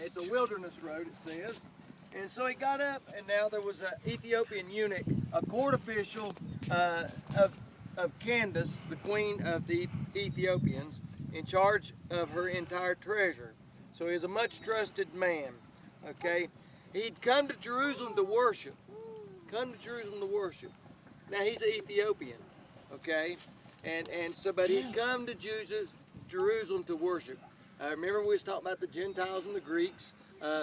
it's a wilderness road, it says. And so he got up, and now there was an Ethiopian eunuch, a court official of Candace, the queen of the Ethiopians, in charge of her entire treasure. So he was a much trusted man, okay? He'd come to Jerusalem to worship. Now he's an Ethiopian, okay? But he'd come to Jerusalem to worship. Remember we was talking about the Gentiles and the Greeks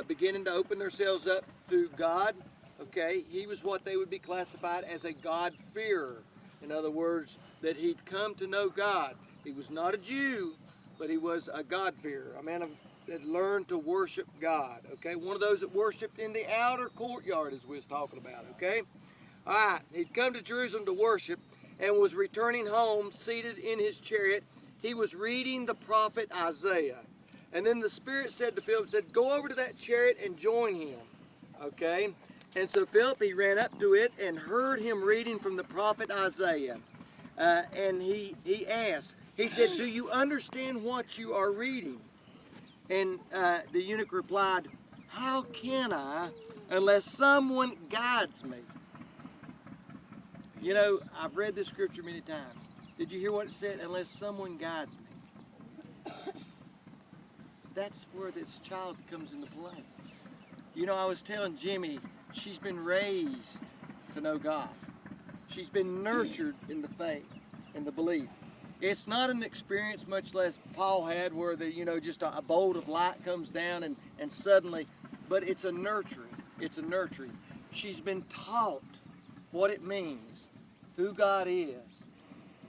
beginning to open themselves up to God, okay? He was what they would be classified as a God-fearer. In other words, that he'd come to know God. He was not a Jew, but he was a God-fearer, a man that learned to worship God, okay? One of those that worshiped in the outer courtyard, as we was talking about, okay? All right, he'd come to Jerusalem to worship and was returning home seated in his chariot. He was reading the prophet Isaiah. And then the Spirit said to Philip, said, go over to that chariot and join him, okay? And so Philip, he ran up to it and heard him reading from the prophet Isaiah. And he asked, he said, do you understand what you are reading? And the eunuch replied, how can I unless someone guides me? You know, I've read this scripture many times. Did you hear what it said? Unless someone guides me. That's where this child comes into play. You know, I was telling Jimmy, she's been raised to know God. She's been nurtured in the faith and the belief. It's not an experience much less Paul had where just a bolt of light comes down and suddenly, but it's a nurturing. It's a nurturing. She's been taught what it means, who God is,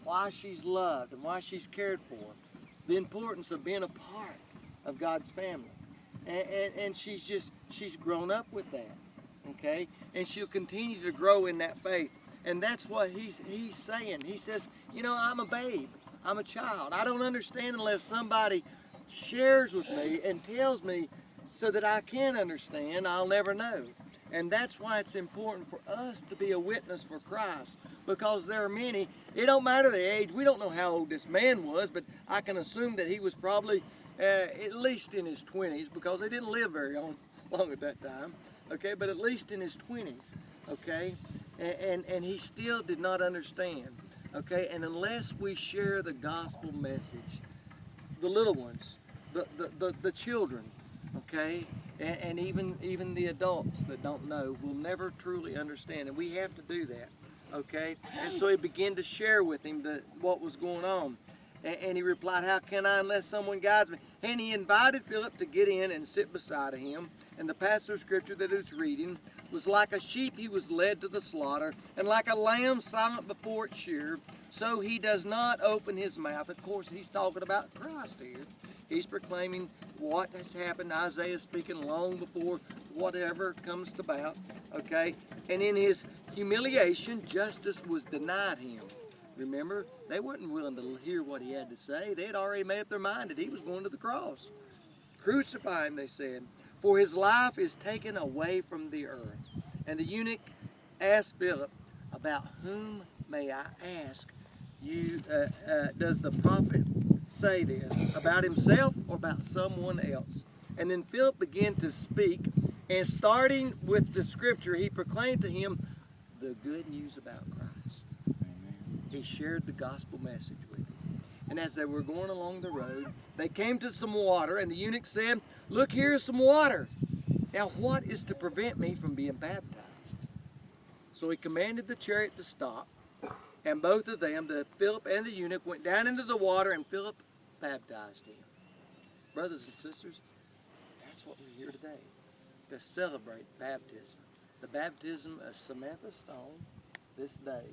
why she's loved and why she's cared for, the importance of being a part of God's family. And she's grown up with that, okay? And she'll continue to grow in that faith. And that's what he's saying. He says, I'm a babe. I'm a child. I don't understand unless somebody shares with me and tells me so that I can understand. I'll never know. And that's why it's important for us to be a witness for Christ, because there are many, it don't matter the age, we don't know how old this man was, but I can assume that he was probably at least in his 20s, because they didn't live very long at that time, okay, but at least in his 20s, okay, and he still did not understand, okay, and unless we share the gospel message, the little ones, the children, okay, and even the adults that don't know will never truly understand, and we have to do that, okay? And so he began to share with him what was going on, and he replied, how can I unless someone guides me? And he invited Philip to get in and sit beside him, and the passage of scripture that he was reading was, like a sheep he was led to the slaughter, and like a lamb silent before its shearer, so he does not open his mouth. Of course, he's talking about Christ here. He's proclaiming what has happened. Isaiah speaking long before whatever comes about, okay? And in his humiliation, justice was denied him. Remember, they weren't willing to hear what he had to say. They had already made up their mind that he was going to the cross. Crucify him, they said, for his life is taken away from the earth. And the eunuch asked Philip, about whom, may I ask, does the prophet say this, about himself or about someone else? And then Philip began to speak, and starting with the scripture, he proclaimed to him the good news about Christ. Amen. He shared the gospel message with him. And as they were going along the road, they came to some water, and the eunuch said, look, here's some water. Now what is to prevent me from being baptized? So he commanded the chariot to stop, and both of them, Philip and the eunuch, went down into the water, and Philip baptized him. Brothers and sisters, that's what we're here today, to celebrate baptism. The baptism of Samantha Stone this day.